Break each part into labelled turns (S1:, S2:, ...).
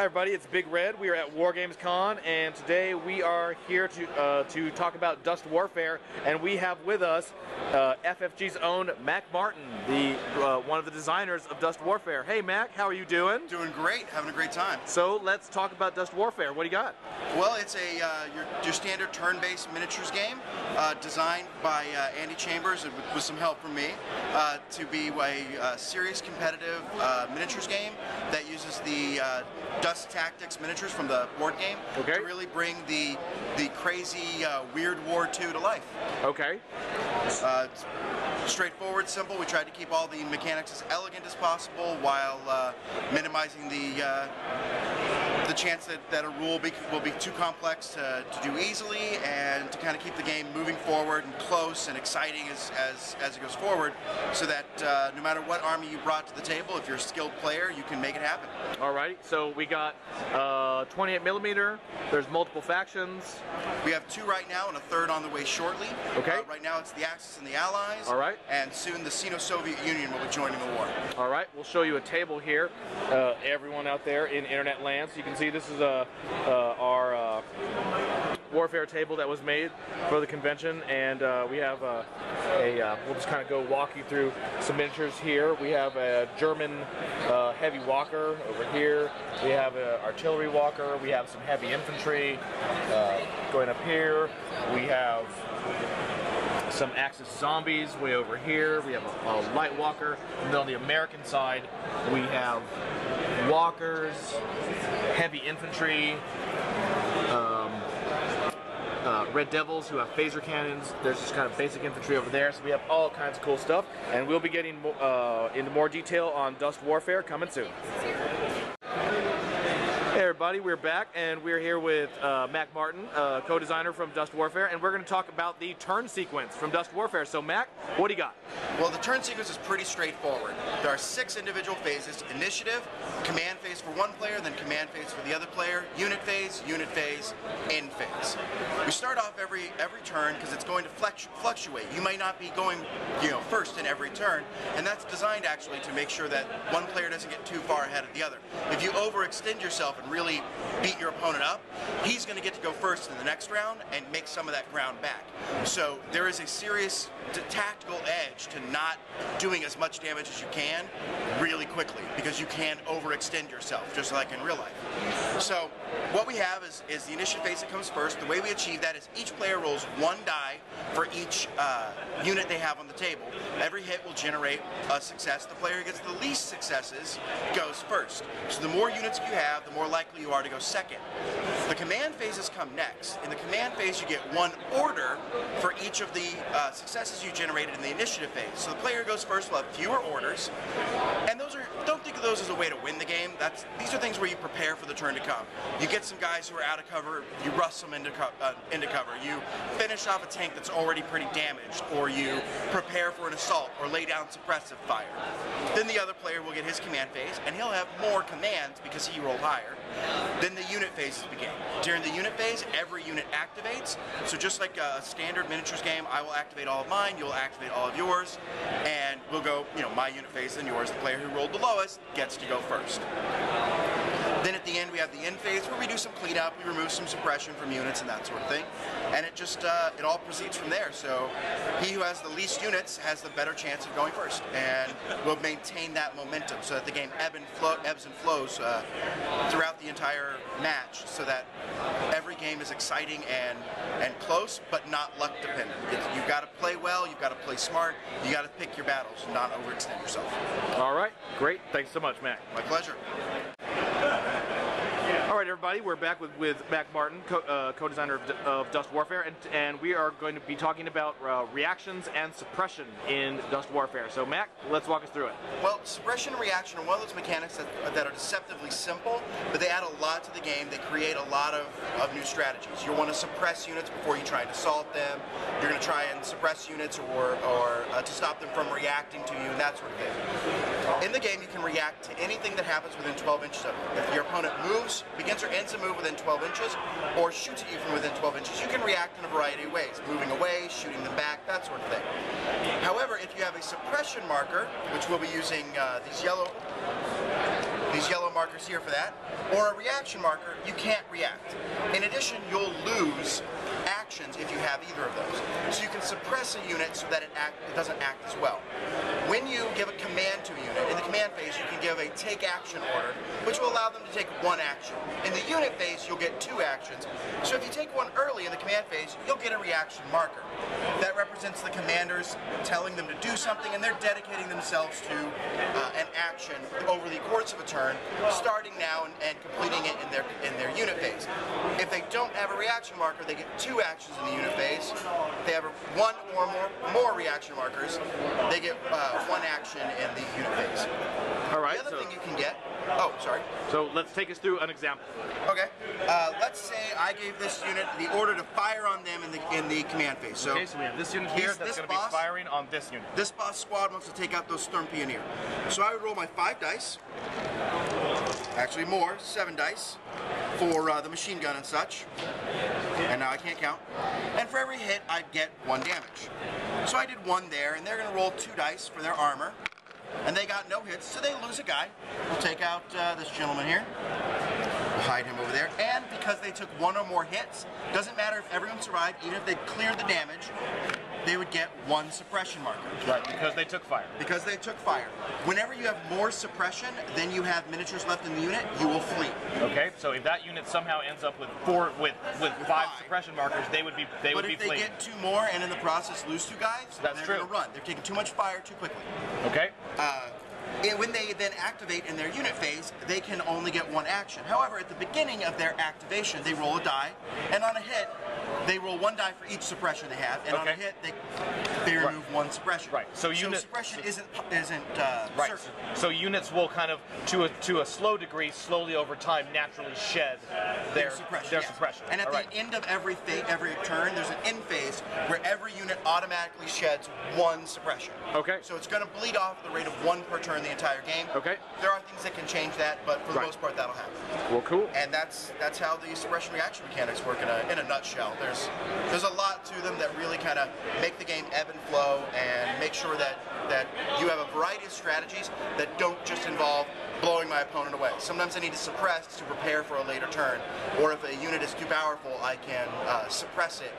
S1: everybody, it's Big Red. We are at Wargames Con, and today we are here to talk about Dust Warfare, and we have with us FFG's own Mack Martin, the one of the designers of Dust Warfare. Hey Mack, how are you doing?
S2: Doing great, having a great time.
S1: So let's talk about Dust Warfare. What do you got?
S2: Well, it's a your standard turn-based miniatures game, designed by Andy Chambers with some help from me, to be a serious competitive miniatures game that uses the Dust Tactics miniatures from the board game to really bring the crazy Weird War 2 to life.
S1: Okay.
S2: Straightforward, simple. We tried to keep all the mechanics as elegant as possible while minimizing the chance that a rule will be too complex to do easily, and to kind of keep the game moving forward and close and exciting as it goes forward, so that no matter what army you brought to the table, if you're a skilled player, you can make it happen.
S1: Alrighty, so we got 28mm, there's multiple factions.
S2: We have 2 right now and a 3rd on the way shortly.
S1: Okay.
S2: Right now it's the Axis and the Allies.
S1: Alright.
S2: And soon the Sino-Soviet Union will be joining the war.
S1: Alright, we'll show you a table here. Everyone out there in internet land, so you can see this is our Warfare table that was made for the convention, and we have we'll just kind of go walk you through some miniatures here. We have a German heavy walker over here. We have an artillery walker. We have some heavy infantry going up here. We have some Axis zombies way over here. We have a light walker. And then on the American side, we have walkers, heavy infantry, Red Devils who have phaser cannons. There's just kind of basic infantry over there. So we have all kinds of cool stuff, and we'll be getting into more detail on Dust Warfare coming soon. Hey everybody, we're back, and we're here with Mack Martin, co-designer from Dust Warfare, and we're going to talk about the turn sequence from Dust Warfare. So Mack, what do you got?
S2: Well, the turn sequence is pretty straightforward. There are 6 individual phases: initiative, command phase for one player, then command phase for the other player, unit phase, end phase. We start off every turn because it's going to fluctuate. You might not be going, first in every turn, and that's designed actually to make sure that one player doesn't get too far ahead of the other. If you overextend yourself and really beat your opponent up, he's going to get to go first in the next round and make some of that ground back. So there is a serious tactical edge to not doing as much damage as you can really quickly, because you can overextend yourself, just like in real life. So what we have is the initiative phase that comes first. The way we achieve that is each player rolls 1 die for each unit they have on the table. Every hit will generate a success. The player who gets the least successes goes first. So the more units you have, the more likely you are to go second. The command phases come next. In the command phase, you get 1 order for each of the successes you generated in the initiative phase. So the player who goes first will have fewer orders, and don't think of those as a way to win the game. These are things where you prepare for the turn to come. You get some guys who are out of cover, you rush them into cover. You finish off a tank that's already pretty damaged, or you prepare for an assault or lay down suppressive fire. Then the other player will get his command phase, and he'll have more commands because he rolled higher. Then the unit phases begin. During the unit phase, every unit activates. So just like a standard miniatures game, I will activate all of mine, you'll activate all of yours, and we'll go, my unit phase and yours. The player who rolled the lowest gets to go first. Then at the end, we have the end phase where we do some cleanup, we remove some suppression from units and that sort of thing. And it all proceeds from there. So he who has the least units has the better chance of going first. And we'll maintain that momentum so that the game ebbs and flows throughout the entire match, so that every game is exciting and close, but not luck dependent. You've got to play well, you've got to play smart, you got to pick your battles, not overextend yourself.
S1: All right, great. Thanks so much, Mack.
S2: My pleasure.
S1: Alright everybody, we're back with Mack Martin, co-designer of Dust Warfare, and we are going to be talking about reactions and suppression in Dust Warfare. So Mack, let's walk us through it.
S2: Well, suppression and reaction are one of those mechanics that are deceptively simple, but they add a lot to the game. They create a lot of new strategies. You'll want to suppress units before you try and assault them. You're going to try and suppress units or to stop them from reacting to you, and that sort of thing. In the game, you can react to anything that happens within 12 inches of you. If your opponent begins or ends a move within 12 inches, or shoots at you from within 12 inches, you can react in a variety of ways. Moving away, shooting them back, that sort of thing. However, if you have a suppression marker, which we'll be using these yellow markers here for that, or a reaction marker, you can't react. In addition, you'll lose actions if you have either of those. So you can suppress a unit so that it doesn't act as well. When you give a command to a unit, in the command phase you can give a take action order, which will allow them to take one action. In the unit phase you'll get two actions. So if you take one early in the command phase, you'll get a reaction marker. That represents the commanders telling them to do something, and they're dedicating themselves to an action over the course of a turn, starting now and completing it in their unit phase. If they don't have a reaction marker, they get two actions in the unit phase. If they have one or more reaction markers, they get one action in the unit phase.
S1: All right.
S2: The other thing you can get. Oh, sorry.
S1: So let's take us through an example.
S2: Okay. Let's say I gave this unit the order to fire on them in the command phase. So,
S1: okay, so we have this unit here that's going to be firing on this unit.
S2: This boss squad wants to take out those Storm Pioneer. So I would roll my 5 dice. Actually more, 7 dice for the machine gun and such. And now I can't count. And for every hit, I get 1 damage. So I did 1 there, and they're going to roll 2 dice for their armor. And they got no hits, so they lose a guy. We'll take out this gentleman here. We'll hide him over there. And because they took 1 or more hits, doesn't matter if everyone survived, even if they cleared the damage, they would get 1 suppression marker.
S1: Right, because they took fire.
S2: Because they took fire. Whenever you have more suppression than you have miniatures left in the unit, you will flee.
S1: Okay, so if that unit somehow ends up with 5 suppression markers, they would be fleeing.
S2: But if they get 2 more and in the process lose 2 guys, they're going to run. They're taking too much fire too quickly.
S1: Okay.
S2: When they then activate in their unit phase, they can only get 1 action. However, at the beginning of their activation, they roll a die, and on a hit, they roll 1 die for each suppression they have, and on a hit, they remove 1 suppression.
S1: Right. So
S2: suppression isn't
S1: right.
S2: certain.
S1: So units will kind of, to a slow degree, slowly over time, naturally shed their suppression.
S2: And at the end of every turn, there's an end phase where every unit automatically sheds 1 suppression.
S1: Okay.
S2: So it's going to bleed off at the rate of 1 per turn the entire game.
S1: Okay.
S2: There are things that can change that, but for the most part, that'll happen.
S1: Well, cool.
S2: And that's how the suppression reaction mechanics work in a nutshell. There's a lot to them that really kind of make the game ebb and flow and make sure that you have a variety of strategies that don't just involve blowing my opponent away. Sometimes I need to suppress to prepare for a later turn, or if a unit is too powerful, I can suppress it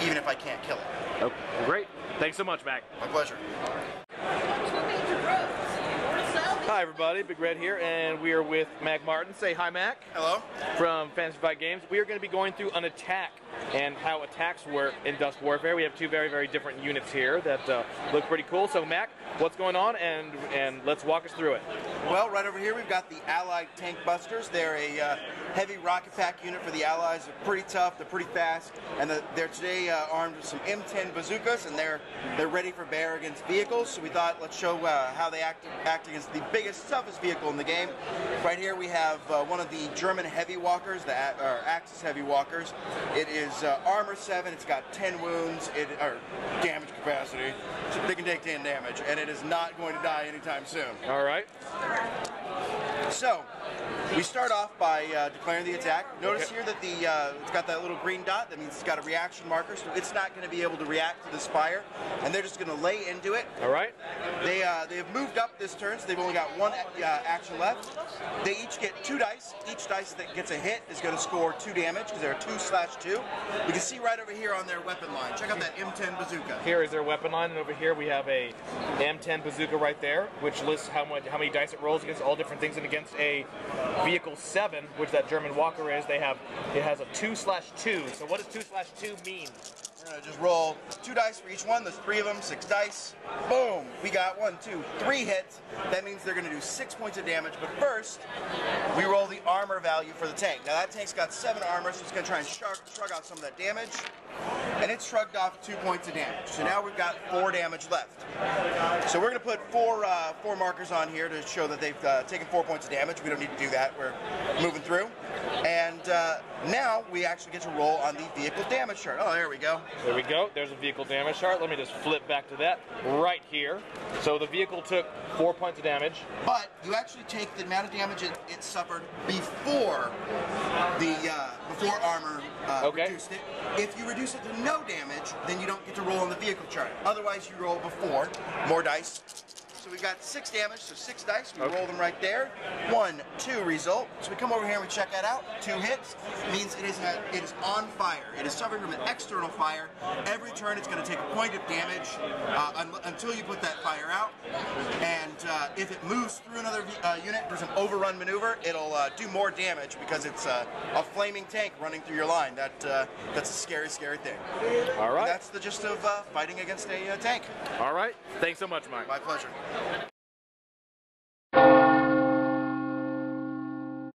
S2: even if I can't kill it.
S1: Okay, great. Thanks so much, Mac.
S2: My pleasure.
S1: Hi everybody, Big Red here, and we are with Mack Martin. Say hi, Mac.
S2: Hello.
S1: From Fantasy Fight Games. We are going to be going through an attack and how attacks work in Dust Warfare. We have 2 very, very different units here that look pretty cool. So Mac, what's going on, and let's walk us through it.
S2: Well, right over here we've got the Allied Tank Busters. They're a heavy rocket pack unit for the Allies. They're pretty tough, they're pretty fast, and they're today armed with some M10 bazookas, and they're ready for bear against vehicles. So we thought let's show how they act against the biggest, toughest vehicle in the game. Right here we have one of the German heavy walkers, the Axis heavy walkers. It is armor 7. It's got 10 wounds, or damage capacity. So they can take 10 damage, and it is not going to die anytime soon.
S1: All right.
S2: So, we start off by declaring the attack. Notice here that it's got that little green dot. That means it's got a reaction marker, so it's not going to be able to react to this fire, and they're just going to lay into it.
S1: All right.
S2: They have moved up this turn, so they've only got 1 action left. They each get 2 dice. Each dice that gets a hit is going to score 2 damage, because they're 2/2. You can see right over here on their weapon line. Check out that M10 bazooka.
S1: Here is their weapon line, and over here we have a M10 bazooka right there, which lists how many dice it rolls against all different things, and against a vehicle 7, which that German walker is, it has a 2/2. So what does 2/2 mean?
S2: We're going to just roll 2 dice for each one. There's 3 of them, 6 dice. Boom! We got 1, 2, 3 hits. That means they're going to do 6 points of damage. But first, we roll the armor value for the tank. Now that tank's got 7 armor, so it's going to try and shrug out some of that damage. And it's shrugged off 2 points of damage. So now we've got 4 damage left. So we're going to put 4 markers on here to show that they've taken 4 points of damage. We don't need to do that. We're moving through. And now we actually get to roll on the vehicle damage chart. Oh, there we go.
S1: There we go. There's a vehicle damage chart. Let me just flip back to that right here. So the vehicle took 4 points of damage.
S2: But you actually take the amount of damage it suffered before armor reduced it. If you reduce it to no damage, then you don't get to roll on the vehicle chart. Otherwise, you roll before. More dice. so we've got 6 damage, so 6 dice. We roll them right there. 1, 2 result. So we come over here and we check that out. 2 hits means it is on fire. It is suffering from an external fire. Every turn it's going to take a point of damage until you put that fire out. And if it moves through another unit, there's an overrun maneuver. It'll do more damage because it's a flaming tank running through your line. That's a scary, scary thing.
S1: All right.
S2: And that's the gist of fighting against a tank.
S1: All right. Thanks so much, Mike.
S2: My pleasure.